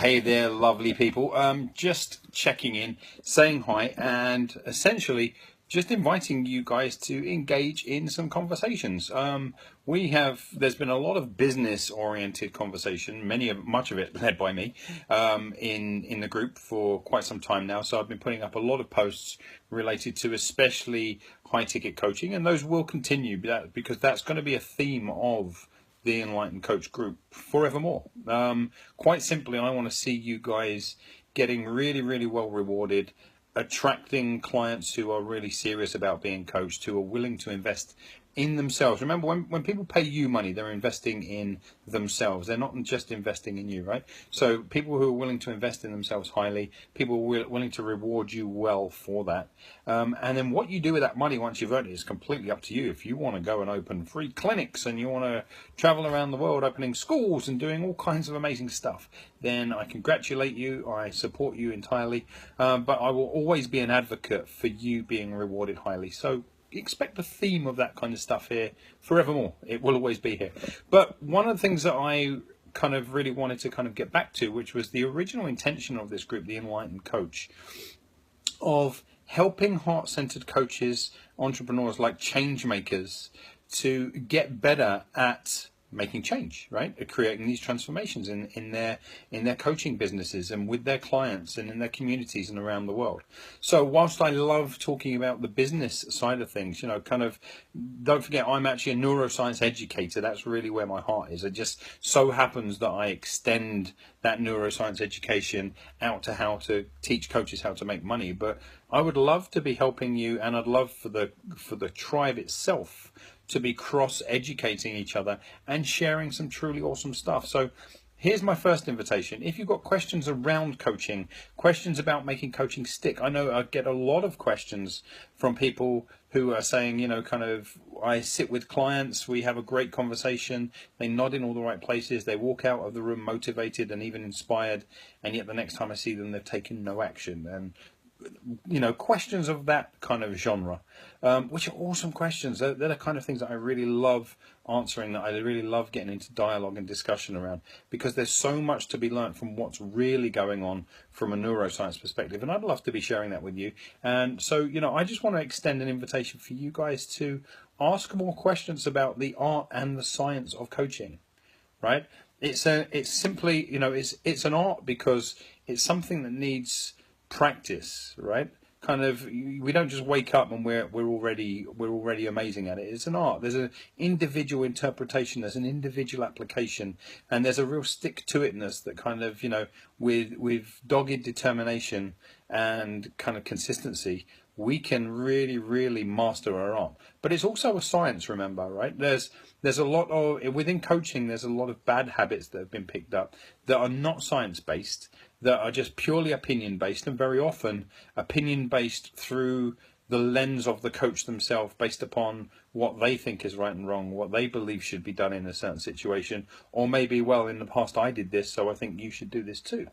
Hey there, lovely people. Just checking in, saying hi, and essentially just inviting you guys to engage in some conversations. There's been a lot of business-oriented conversation, much of it led by me, in the group for quite some time now. So I've been putting up a lot of posts related to especially high-ticket coaching, and those will continue because that's going to be a theme of the Enlightened Coach group forevermore. Quite simply, I want to see you guys getting really, really well rewarded, attracting clients who are really serious about being coached, who are willing to invest in themselves. Remember, when people pay you money, they're investing in themselves. They're not just investing in you, right? So people who are willing to invest in themselves highly, people who are willing to reward you well for that. And then what you do with that money once you've earned it is completely up to you. If you want to go and open free clinics and you want to travel around the world opening schools and doing all kinds of amazing stuff, then I congratulate you. I support you entirely. But I will always be an advocate for you being rewarded highly. So expect the theme of that kind of stuff here forevermore. It will always be here. But one of the things that I kind of really wanted to kind of get back to, which was the original intention of this group, the Enlightened Coach, of helping heart-centered coaches, entrepreneurs like change makers to get better at making change, right? At creating these transformations in their coaching businesses and with their clients and in their communities and around the world. So whilst I love talking about the business side of things, don't forget I'm actually a neuroscience educator. That's really where my heart is. It just so happens that I extend that neuroscience education out to how to teach coaches how to make money. But I would love to be helping you, and I'd love for the tribe itself to be cross-educating each other and sharing some truly awesome stuff. So here's my first invitation. If you've got questions around coaching, questions about making coaching stick, I know I get a lot of questions from people who are saying, I sit with clients, we have a great conversation, they nod in all the right places, they walk out of the room motivated and even inspired, and yet the next time I see them, they've taken no action. And questions of that kind of genre, which are awesome questions. They're the kind of things that I really love answering, that I really love getting into dialogue and discussion around, because there's so much to be learned from what's really going on from a neuroscience perspective. And I'd love to be sharing that with you. And so, I just want to extend an invitation for you guys to ask more questions about the art and the science of coaching, right? It's simply, it's an art because it's something that needs practice, right? We don't just wake up and we're already amazing at it. It's an art. There's an individual interpretation, there's an individual application, and there's a real stick-to-itness that with dogged determination and kind of consistency, we can really, really master our art. But it's also a science, remember, right? There's a lot of, within coaching, there's a lot of bad habits that have been picked up that are not science-based, that are just purely opinion-based, and very often opinion-based through the lens of the coach themselves, based upon what they think is right and wrong, what they believe should be done in a certain situation, or maybe, well, in the past I did this, so I think you should do this too,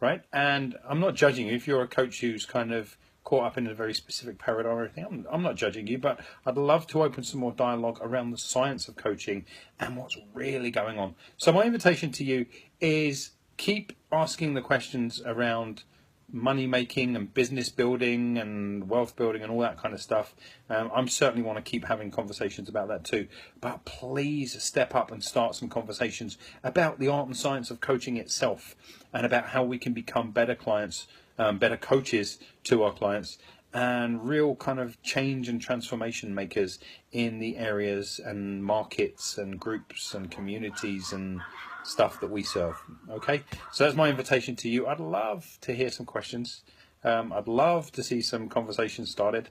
right? And I'm not judging you if you're a coach who's kind of caught up in a very specific paradigm or anything. I'm not judging you, but I'd love to open some more dialogue around the science of coaching and what's really going on. So my invitation to you is keep asking the questions around money making and business building and wealth building and all that kind of stuff. I certainly want to keep having conversations about that too, but please step up and start some conversations about the art and science of coaching itself, and about how we can become better clients, better coaches to our clients, and real kind of change and transformation makers in the areas and markets and groups and communities and stuff that we serve. Okay, so that's my invitation to you. I'd love to hear some questions. I'd love to see some conversations started.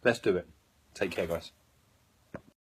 Let's do it. Take care, guys.